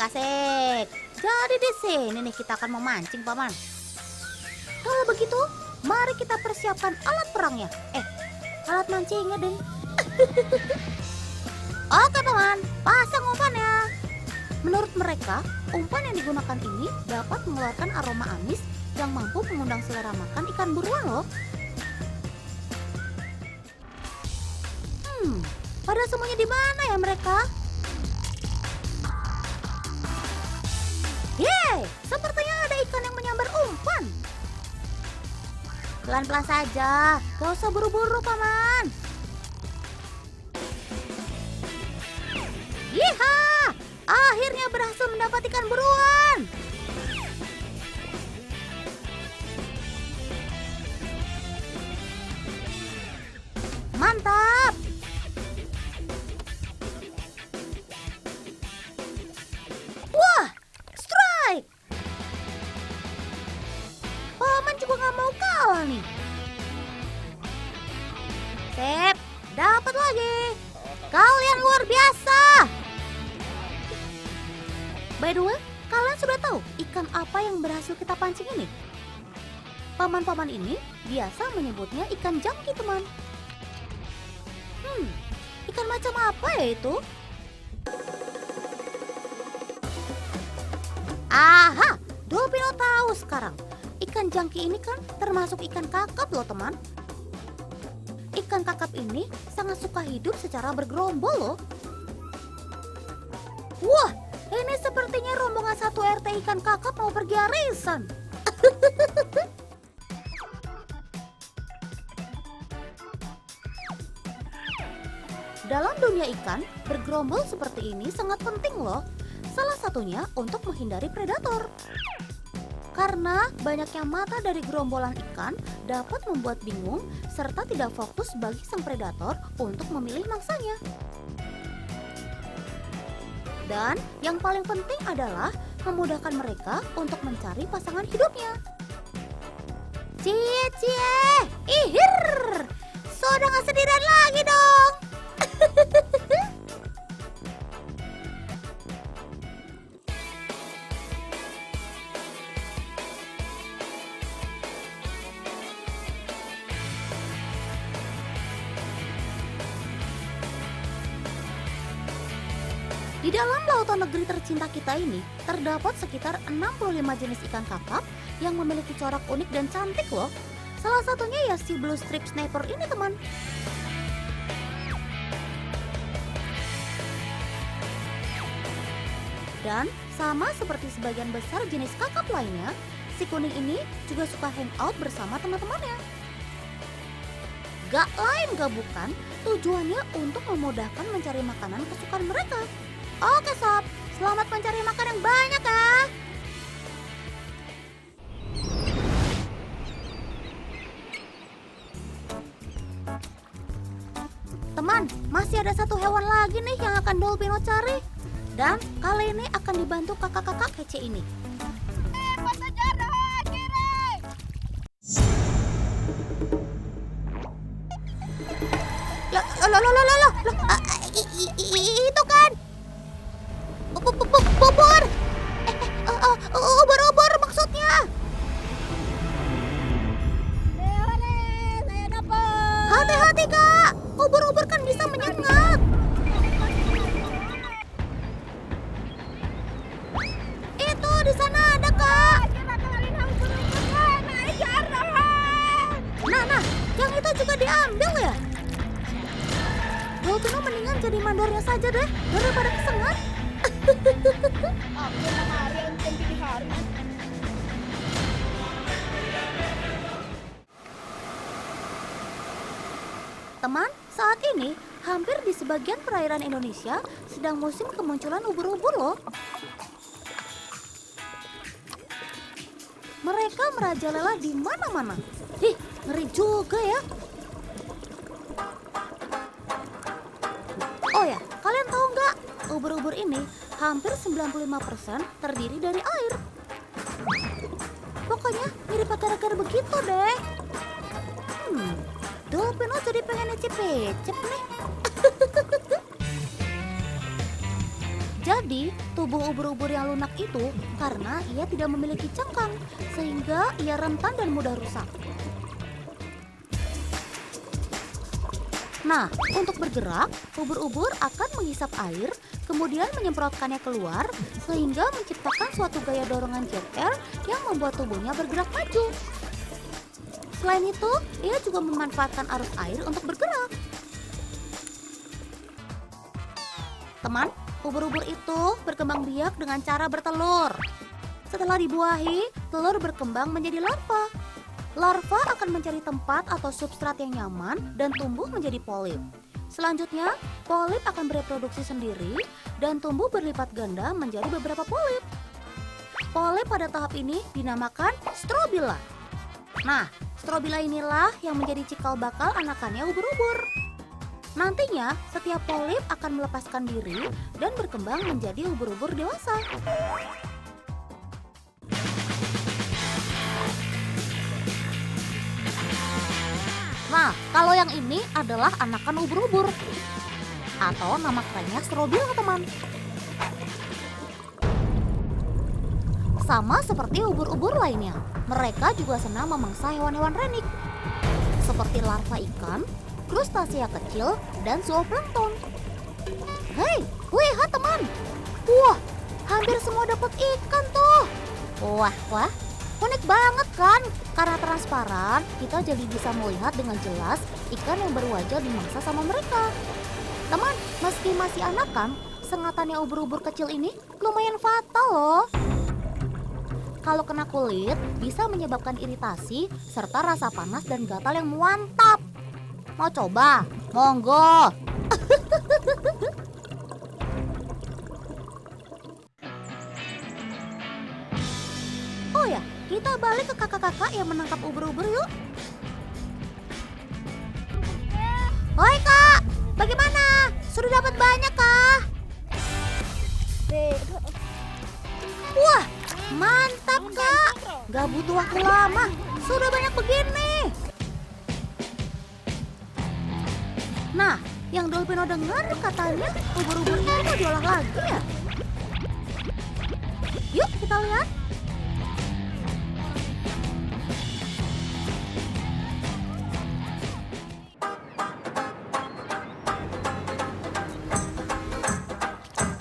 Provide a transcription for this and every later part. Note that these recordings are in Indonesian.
asik. Jadi di sini nih kita akan memancing, Paman. Kalau begitu, mari kita persiapkan alat perangnya. Alat mancingnya, deh. Oke, Paman, pasang umpannya. Menurut mereka, umpan yang digunakan ini dapat mengeluarkan aroma amis yang mampu mengundang selera makan ikan buruan loh. Pada semuanya di mana ya mereka? Yeay, sepertinya ada ikan yang menyambar umpan. Pelan-pelan saja, gak usah buru-buru, Paman. Yeha, akhirnya berhasil mendapat ikan buruan. Mantap. Wah, strike. Paman juga gak mau kalah nih. Sip, dapat lagi. Kalian luar biasa. By the way, kalian sudah tahu ikan apa yang berhasil kita pancing ini? Paman-paman ini biasa menyebutnya ikan jangki, teman. Ikan macam apa ya itu? Aha, Dolpino tahu sekarang. Ikan jangki ini kan termasuk ikan kakap loh, teman. Ikan kakap ini sangat suka hidup secara bergerombol loh. Wah, ini sepertinya rombongan satu RT ikan kakap mau pergi arisan. Dalam dunia ikan, bergerombol seperti ini sangat penting loh. Salah satunya untuk menghindari predator. Karena banyaknya mata dari gerombolan ikan dapat membuat bingung serta tidak fokus bagi sang predator untuk memilih mangsanya. Dan yang paling penting adalah memudahkan mereka untuk mencari pasangan hidupnya. Cie cie, ihir, sudah gak sendirian lagi dong. Di dalam lautan negeri tercinta kita ini, terdapat sekitar 65 jenis ikan kakap yang memiliki corak unik dan cantik loh. Salah satunya ya si blue strip snapper ini, teman. Dan sama seperti sebagian besar jenis kakap lainnya, si kuning ini juga suka hangout bersama teman-temannya. Gak lain gak bukan, tujuannya untuk memudahkan mencari makanan kesukaan mereka. Oke sob, selamat mencari makan yang banyak ya. Teman, masih ada satu hewan lagi nih yang akan Dolpino cari. Dan kali ini akan dibantu kakak-kakak kece ini. Pasajarah, kiri! Itu kan bubur. Ubur-ubur maksudnya. Saya dapat. Hati-hati kak, ubur-ubur kan bisa menyengat. Itu di sana ada kak. Nah, yang itu juga diambil ya. Dolpino mendingan jadi mandornya saja deh daripada kesengat. Aku nama hari yang di hari. Teman, saat ini hampir di sebagian perairan Indonesia sedang musim kemunculan ubur-ubur loh. Mereka merajalela di mana-mana. Ih, ngeri juga ya. Oh ya, kalian tahu nggak? Ubur-ubur ini hampir 95% terdiri dari air. Pokoknya mirip agar-agar begitu deh. Dolpino jadi pengen ecep-ecep nih. Jadi, tubuh Tubuh ubur-ubur yang lunak itu karena ia tidak memiliki cangkang, sehingga ia rentan dan mudah rusak. Nah, untuk bergerak, ubur-ubur akan menghisap air, kemudian menyemprotkannya keluar, sehingga menciptakan suatu gaya dorongan jet air yang membuat tubuhnya bergerak maju. Selain itu, ia juga memanfaatkan arus air untuk bergerak. Teman, ubur-ubur itu berkembang biak dengan cara bertelur. Setelah dibuahi, telur berkembang menjadi larva. Larva akan mencari tempat atau substrat yang nyaman dan tumbuh menjadi polip. Selanjutnya, polip akan bereproduksi sendiri dan tumbuh berlipat ganda menjadi beberapa polip. Polip pada tahap ini dinamakan strobila. Nah, strobila inilah yang menjadi cikal bakal anakannya ubur-ubur. Nantinya, setiap polip akan melepaskan diri dan berkembang menjadi ubur-ubur dewasa. Nah, kalau yang ini adalah anakan ubur-ubur. Atau nama kerennya strobila, teman. Sama seperti ubur-ubur lainnya, mereka juga senang memangsa hewan-hewan renik. Seperti larva ikan, krustasea kecil, dan zooplankton. Hei, lihat teman. Wah, hampir semua dapat ikan tuh. Wah, unik banget kan? Karena transparan, kita jadi bisa melihat dengan jelas ikan yang berwajah dimangsa sama mereka. Teman, meski masih anakan, sengatannya ubur-ubur kecil ini lumayan fatal loh. Kalau kena kulit, bisa menyebabkan iritasi serta rasa panas dan gatal yang mantap. Mau coba? Monggo. Oh ya, kita balik ke kakak-kakak yang menangkap ubur-ubur yuk. Hoi kak, bagaimana? Sudah dapat banyak kah? Wah, mantap kak. Gak butuh waktu lama, sudah banyak begini. Nah, yang Dolpino dengar katanya ubur-ubur ini mau diolah lagi ya? Yuk kita lihat.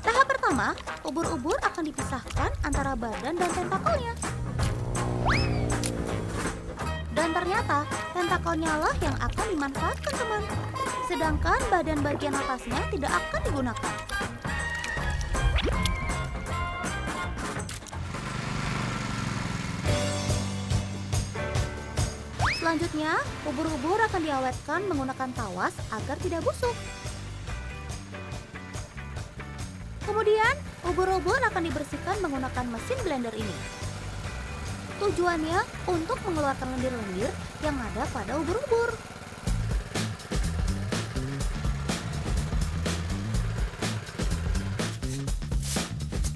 Tahap pertama, ubur-ubur akan dipisahkan antara badan dan tentakelnya. Dan ternyata tentakelnya lah yang akan dimanfaatkan teman. Sedangkan badan bagian atasnya tidak akan digunakan. Selanjutnya, ubur-ubur akan diawetkan menggunakan tawas agar tidak busuk. Kemudian, ubur-ubur akan dibersihkan menggunakan mesin blender ini. Tujuannya untuk mengeluarkan lendir-lendir yang ada pada ubur-ubur.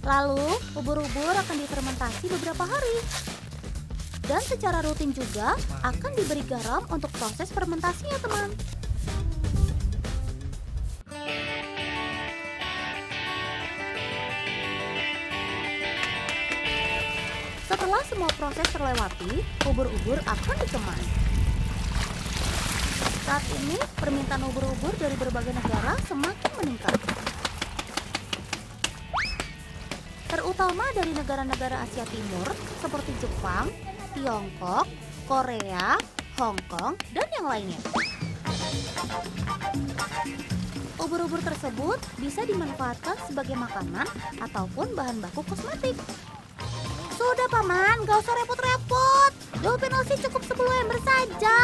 Lalu, ubur-ubur akan difermentasi beberapa hari. Dan secara rutin juga akan diberi garam untuk proses fermentasinya, teman. Setelah semua proses terlewati, ubur-ubur akan dikemas. Saat ini, permintaan ubur-ubur dari berbagai negara semakin meningkat. Terutama dari negara-negara Asia Timur seperti Jepang, Tiongkok, Korea, Hong Kong, dan yang lainnya. Ubur-ubur tersebut bisa dimanfaatkan sebagai makanan ataupun bahan baku kosmetik. Sudah paman, gak usah repot-repot. Dolphin Ocean cukup 10 ember saja.